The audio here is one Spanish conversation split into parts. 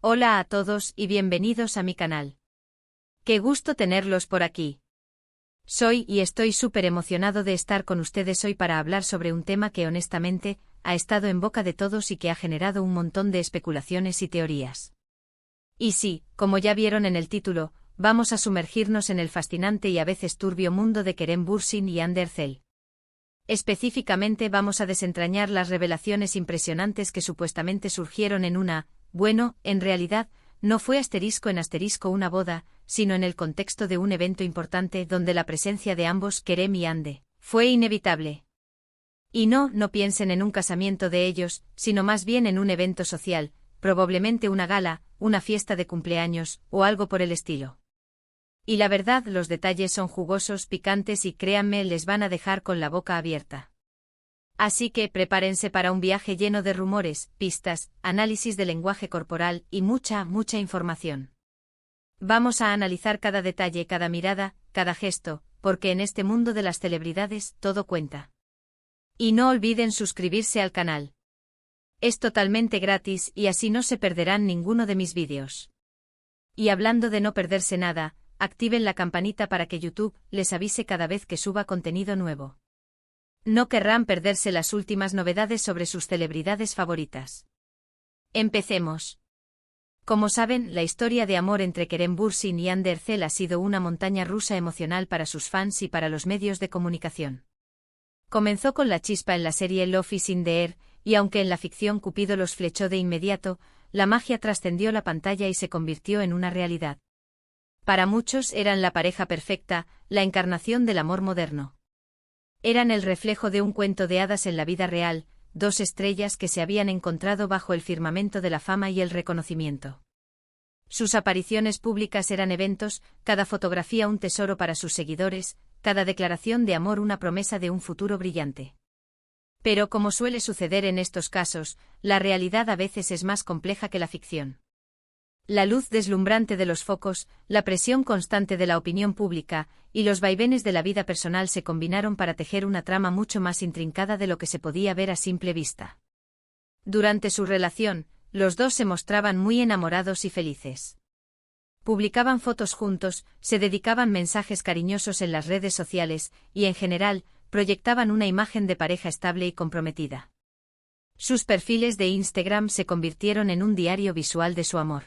Hola a todos y bienvenidos a mi canal. Qué gusto tenerlos por aquí. Soy y estoy súper emocionado de estar con ustedes hoy para hablar sobre un tema que honestamente ha estado en boca de todos y que ha generado un montón de especulaciones y teorías. Y sí, como ya vieron en el título, vamos a sumergirnos en el fascinante y a veces turbio mundo de Kerem Bürsin y Hande Erçel. Específicamente vamos a desentrañar las revelaciones impresionantes que supuestamente surgieron en en realidad, no fue ** una boda, sino en el contexto de un evento importante donde la presencia de ambos, Kerem y Hande, fue inevitable. Y no piensen en un casamiento de ellos, sino más bien en un evento social, probablemente una gala, una fiesta de cumpleaños, o algo por el estilo. Y la verdad, los detalles son jugosos, picantes y créanme, les van a dejar con la boca abierta. Así que prepárense para un viaje lleno de rumores, pistas, análisis de lenguaje corporal y mucha información. Vamos a analizar cada detalle, cada mirada, cada gesto, porque en este mundo de las celebridades todo cuenta. Y no olviden suscribirse al canal. Es totalmente gratis y así no se perderán ninguno de mis vídeos. Y hablando de no perderse nada, activen la campanita para que YouTube les avise cada vez que suba contenido nuevo. No querrán perderse las últimas novedades sobre sus celebridades favoritas. Empecemos. Como saben, la historia de amor entre Kerem Bürsin y Hande Erçel ha sido una montaña rusa emocional para sus fans y para los medios de comunicación. Comenzó con la chispa en la serie Love is in the Air, y aunque en la ficción Cupido los flechó de inmediato, la magia trascendió la pantalla y se convirtió en una realidad. Para muchos eran la pareja perfecta, la encarnación del amor moderno. Eran el reflejo de un cuento de hadas en la vida real, dos estrellas que se habían encontrado bajo el firmamento de la fama y el reconocimiento. Sus apariciones públicas eran eventos, cada fotografía un tesoro para sus seguidores, cada declaración de amor una promesa de un futuro brillante. Pero como suele suceder en estos casos, la realidad a veces es más compleja que la ficción. La luz deslumbrante de los focos, la presión constante de la opinión pública y los vaivenes de la vida personal se combinaron para tejer una trama mucho más intrincada de lo que se podía ver a simple vista. Durante su relación, los dos se mostraban muy enamorados y felices. Publicaban fotos juntos, se dedicaban mensajes cariñosos en las redes sociales y, en general, proyectaban una imagen de pareja estable y comprometida. Sus perfiles de Instagram se convirtieron en un diario visual de su amor.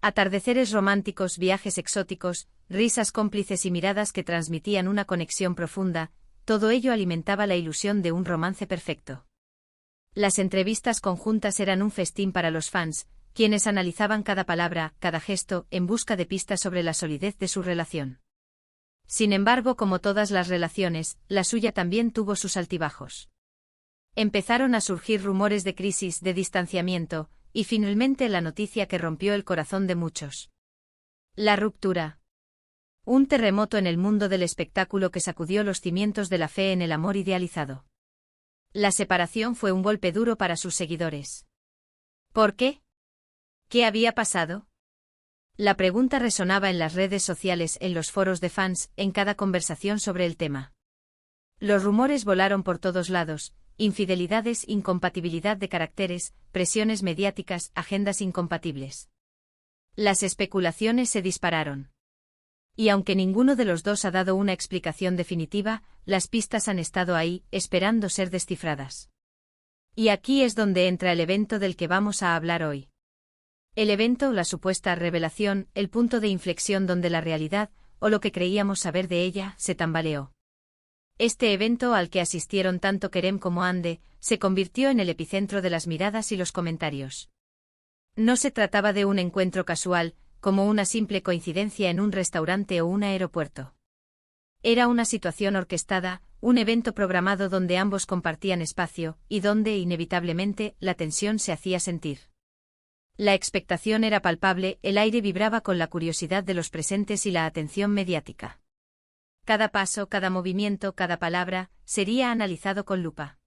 Atardeceres románticos, viajes exóticos, risas cómplices y miradas que transmitían una conexión profunda, todo ello alimentaba la ilusión de un romance perfecto. Las entrevistas conjuntas eran un festín para los fans, quienes analizaban cada palabra, cada gesto, en busca de pistas sobre la solidez de su relación. Sin embargo, como todas las relaciones, la suya también tuvo sus altibajos. Empezaron a surgir rumores de crisis, de distanciamiento, y finalmente la noticia que rompió el corazón de muchos. La ruptura. Un terremoto en el mundo del espectáculo que sacudió los cimientos de la fe en el amor idealizado. La separación fue un golpe duro para sus seguidores. ¿Por qué? ¿Qué había pasado? La pregunta resonaba en las redes sociales, en los foros de fans, en cada conversación sobre el tema. Los rumores volaron por todos lados. Infidelidades, incompatibilidad de caracteres, presiones mediáticas, agendas incompatibles. Las especulaciones se dispararon. Y aunque ninguno de los dos ha dado una explicación definitiva, las pistas han estado ahí, esperando ser descifradas. Y aquí es donde entra el evento del que vamos a hablar hoy. El evento, la supuesta revelación, el punto de inflexión donde la realidad, o lo que creíamos saber de ella, se tambaleó. Este evento al que asistieron tanto Kerem como Hande, se convirtió en el epicentro de las miradas y los comentarios. No se trataba de un encuentro casual, como una simple coincidencia en un restaurante o un aeropuerto. Era una situación orquestada, un evento programado donde ambos compartían espacio, y donde, inevitablemente, la tensión se hacía sentir. La expectación era palpable, el aire vibraba con la curiosidad de los presentes y la atención mediática. Cada paso, cada movimiento, cada palabra, sería analizado con lupa.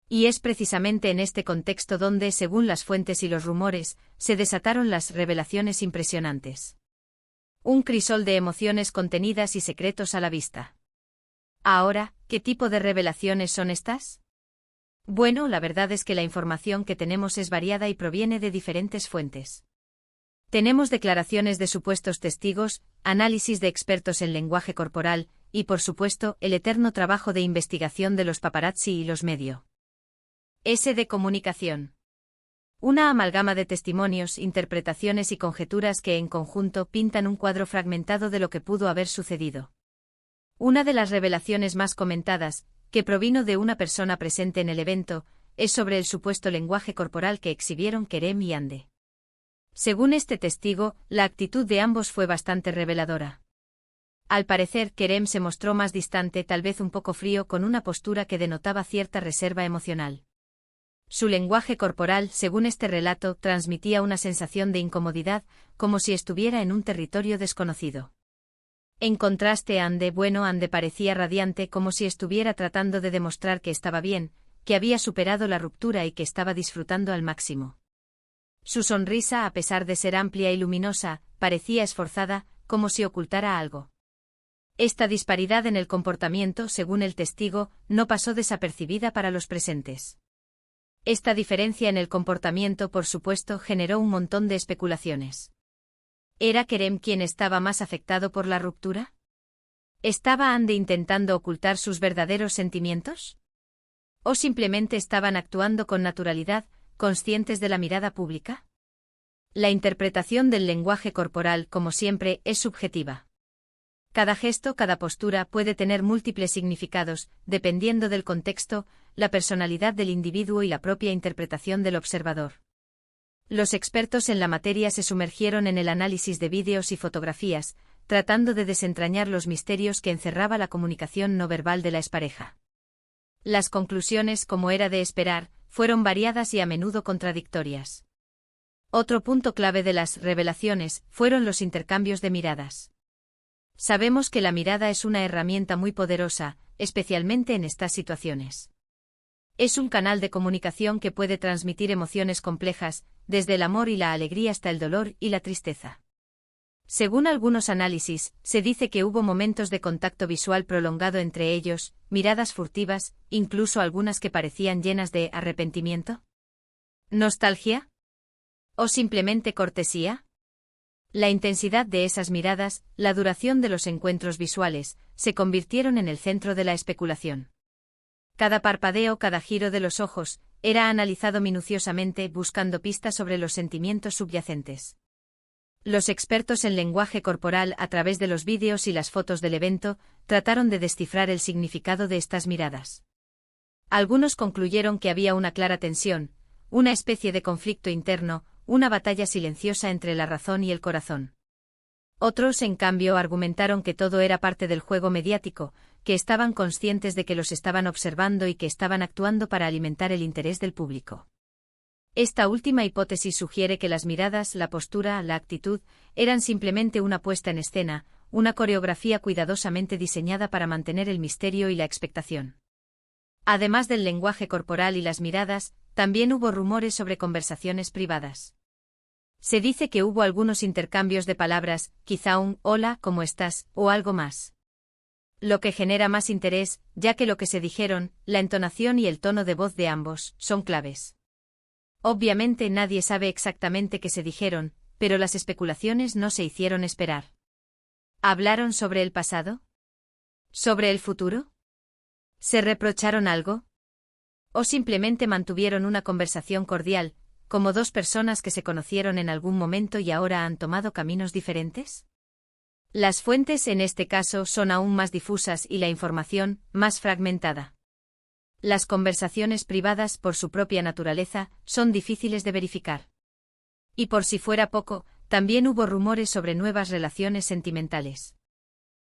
Y es precisamente en este contexto donde, según las fuentes y los rumores, se desataron las revelaciones impresionantes. Un crisol de emociones contenidas y secretos a la vista. Ahora, ¿qué tipo de revelaciones son estas? Bueno, la verdad es que la información que tenemos es variada y proviene de diferentes fuentes. Tenemos declaraciones de supuestos testigos, análisis de expertos en lenguaje corporal, y por supuesto, el eterno trabajo de investigación de los paparazzi y los medios de comunicación. Una amalgama de testimonios, interpretaciones y conjeturas que en conjunto pintan un cuadro fragmentado de lo que pudo haber sucedido. Una de las revelaciones más comentadas, que provino de una persona presente en el evento, es sobre el supuesto lenguaje corporal que exhibieron Kerem y Hande. Según este testigo, la actitud de ambos fue bastante reveladora. Al parecer, Kerem se mostró más distante, tal vez un poco frío, con una postura que denotaba cierta reserva emocional. Su lenguaje corporal, según este relato, transmitía una sensación de incomodidad, como si estuviera en un territorio desconocido. En contraste, Hande parecía radiante, como si estuviera tratando de demostrar que estaba bien, que había superado la ruptura y que estaba disfrutando al máximo. Su sonrisa, a pesar de ser amplia y luminosa, parecía esforzada, como si ocultara algo. Esta disparidad en el comportamiento, según el testigo, no pasó desapercibida para los presentes. Esta diferencia en el comportamiento, por supuesto, generó un montón de especulaciones. ¿Era Kerem quien estaba más afectado por la ruptura? ¿Estaba Hande intentando ocultar sus verdaderos sentimientos? ¿O simplemente estaban actuando con naturalidad, conscientes de la mirada pública? La interpretación del lenguaje corporal, como siempre, es subjetiva. Cada gesto, cada postura puede tener múltiples significados, dependiendo del contexto, la personalidad del individuo y la propia interpretación del observador. Los expertos en la materia se sumergieron en el análisis de vídeos y fotografías, tratando de desentrañar los misterios que encerraba la comunicación no verbal de la expareja. Las conclusiones, como era de esperar, fueron variadas y a menudo contradictorias. Otro punto clave de las revelaciones fueron los intercambios de miradas. Sabemos que la mirada es una herramienta muy poderosa, especialmente en estas situaciones. Es un canal de comunicación que puede transmitir emociones complejas, desde el amor y la alegría hasta el dolor y la tristeza. Según algunos análisis, se dice que hubo momentos de contacto visual prolongado entre ellos, miradas furtivas, incluso algunas que parecían llenas de arrepentimiento. ¿Nostalgia? ¿O simplemente cortesía? La intensidad de esas miradas, la duración de los encuentros visuales, se convirtieron en el centro de la especulación. Cada parpadeo, cada giro de los ojos, era analizado minuciosamente, buscando pistas sobre los sentimientos subyacentes. Los expertos en lenguaje corporal, a través de los vídeos y las fotos del evento, trataron de descifrar el significado de estas miradas. Algunos concluyeron que había una clara tensión, una especie de conflicto interno, una batalla silenciosa entre la razón y el corazón. Otros, en cambio, argumentaron que todo era parte del juego mediático, que estaban conscientes de que los estaban observando y que estaban actuando para alimentar el interés del público. Esta última hipótesis sugiere que las miradas, la postura, la actitud, eran simplemente una puesta en escena, una coreografía cuidadosamente diseñada para mantener el misterio y la expectación. Además del lenguaje corporal y las miradas, también hubo rumores sobre conversaciones privadas. Se dice que hubo algunos intercambios de palabras, quizá un «hola, ¿cómo estás?» o algo más. Lo que genera más interés, ya que lo que se dijeron, la entonación y el tono de voz de ambos, son claves. Obviamente nadie sabe exactamente qué se dijeron, pero las especulaciones no se hicieron esperar. ¿Hablaron sobre el pasado? ¿Sobre el futuro? ¿Se reprocharon algo? ¿O simplemente mantuvieron una conversación cordial, como dos personas que se conocieron en algún momento y ahora han tomado caminos diferentes? Las fuentes en este caso son aún más difusas y la información, más fragmentada. Las conversaciones privadas, por su propia naturaleza, son difíciles de verificar. Y por si fuera poco, también hubo rumores sobre nuevas relaciones sentimentales.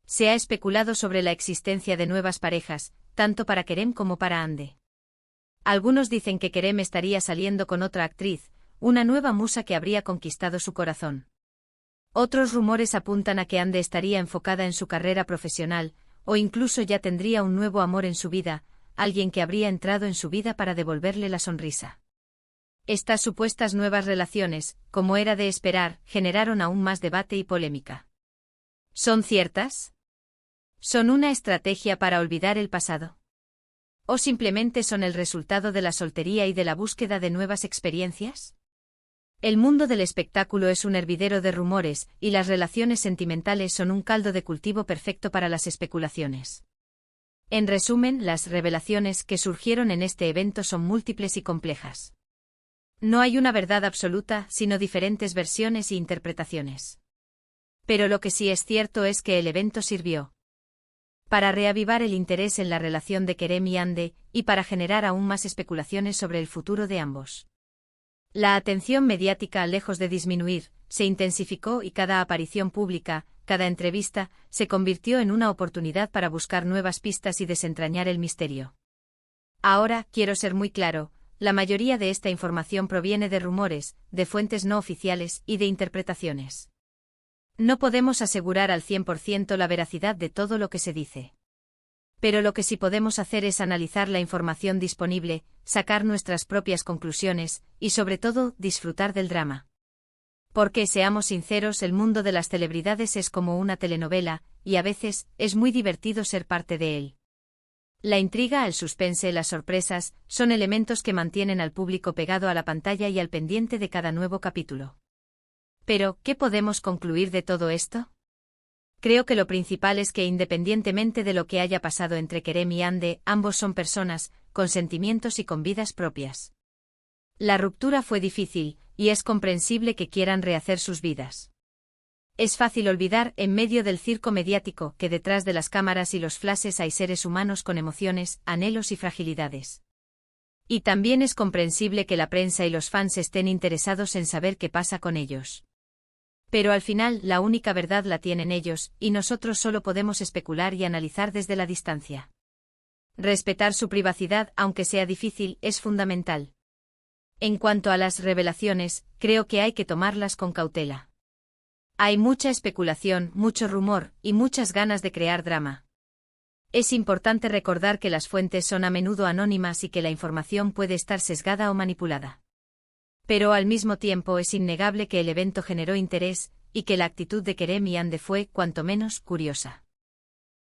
Se ha especulado sobre la existencia de nuevas parejas, tanto para Kerem como para Hande. Algunos dicen que Kerem estaría saliendo con otra actriz, una nueva musa que habría conquistado su corazón. Otros rumores apuntan a que Hande estaría enfocada en su carrera profesional, o incluso ya tendría un nuevo amor en su vida, alguien que habría entrado en su vida para devolverle la sonrisa. Estas supuestas nuevas relaciones, como era de esperar, generaron aún más debate y polémica. ¿Son ciertas? ¿Son una estrategia para olvidar el pasado? ¿O simplemente son el resultado de la soltería y de la búsqueda de nuevas experiencias? El mundo del espectáculo es un hervidero de rumores, y las relaciones sentimentales son un caldo de cultivo perfecto para las especulaciones. En resumen, las revelaciones que surgieron en este evento son múltiples y complejas. No hay una verdad absoluta, sino diferentes versiones e interpretaciones. Pero lo que sí es cierto es que el evento sirvió para reavivar el interés en la relación de Kerem y Hande, y para generar aún más especulaciones sobre el futuro de ambos. La atención mediática, lejos de disminuir, se intensificó y cada aparición pública, cada entrevista, se convirtió en una oportunidad para buscar nuevas pistas y desentrañar el misterio. Ahora, quiero ser muy claro, la mayoría de esta información proviene de rumores, de fuentes no oficiales y de interpretaciones. No podemos asegurar al 100% la veracidad de todo lo que se dice. Pero lo que sí podemos hacer es analizar la información disponible, sacar nuestras propias conclusiones, y sobre todo, disfrutar del drama. Porque, seamos sinceros, el mundo de las celebridades es como una telenovela, y a veces, es muy divertido ser parte de él. La intriga, el suspense, las sorpresas, son elementos que mantienen al público pegado a la pantalla y al pendiente de cada nuevo capítulo. Pero, ¿qué podemos concluir de todo esto? Creo que lo principal es que independientemente de lo que haya pasado entre Kerem y Hande, ambos son personas, con sentimientos y con vidas propias. La ruptura fue difícil, y es comprensible que quieran rehacer sus vidas. Es fácil olvidar, en medio del circo mediático, que detrás de las cámaras y los flashes hay seres humanos con emociones, anhelos y fragilidades. Y también es comprensible que la prensa y los fans estén interesados en saber qué pasa con ellos. Pero al final, la única verdad la tienen ellos, y nosotros solo podemos especular y analizar desde la distancia. Respetar su privacidad, aunque sea difícil, es fundamental. En cuanto a las revelaciones, creo que hay que tomarlas con cautela. Hay mucha especulación, mucho rumor, y muchas ganas de crear drama. Es importante recordar que las fuentes son a menudo anónimas y que la información puede estar sesgada o manipulada. Pero al mismo tiempo es innegable que el evento generó interés, y que la actitud de Kerem y Hande fue, cuanto menos, curiosa.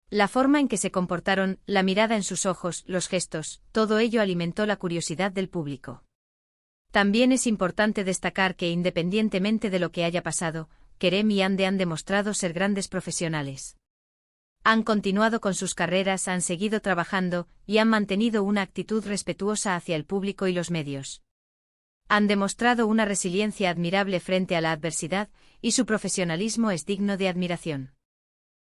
La forma en que se comportaron, la mirada en sus ojos, los gestos, todo ello alimentó la curiosidad del público. También es importante destacar que independientemente de lo que haya pasado, Kerem y Hande han demostrado ser grandes profesionales. Han continuado con sus carreras, han seguido trabajando, y han mantenido una actitud respetuosa hacia el público y los medios. Han demostrado una resiliencia admirable frente a la adversidad, y su profesionalismo es digno de admiración.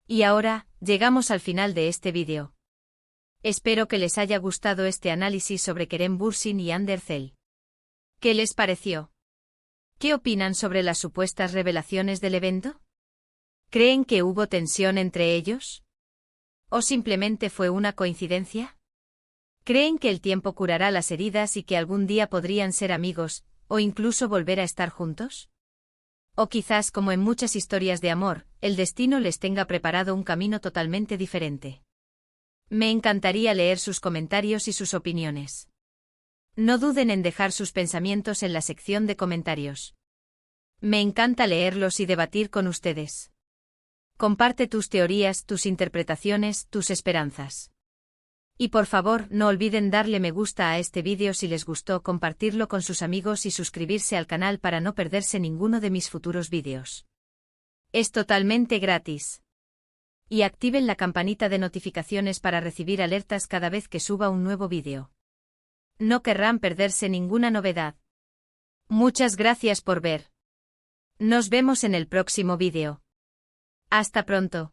Y ahora, llegamos al final de este vídeo. Espero que les haya gustado este análisis sobre Kerem Bürsin y Hande Erçel. ¿Qué les pareció? ¿Qué opinan sobre las supuestas revelaciones del evento? ¿Creen que hubo tensión entre ellos? ¿O simplemente fue una coincidencia? ¿Creen que el tiempo curará las heridas y que algún día podrían ser amigos, o incluso volver a estar juntos? O quizás, como en muchas historias de amor, el destino les tenga preparado un camino totalmente diferente. Me encantaría leer sus comentarios y sus opiniones. No duden en dejar sus pensamientos en la sección de comentarios. Me encanta leerlos y debatir con ustedes. Comparte tus teorías, tus interpretaciones, tus esperanzas. Y por favor, no olviden darle me gusta a este vídeo si les gustó, compartirlo con sus amigos y suscribirse al canal para no perderse ninguno de mis futuros vídeos. Es totalmente gratis. Y activen la campanita de notificaciones para recibir alertas cada vez que suba un nuevo vídeo. No querrán perderse ninguna novedad. Muchas gracias por ver. Nos vemos en el próximo vídeo. Hasta pronto.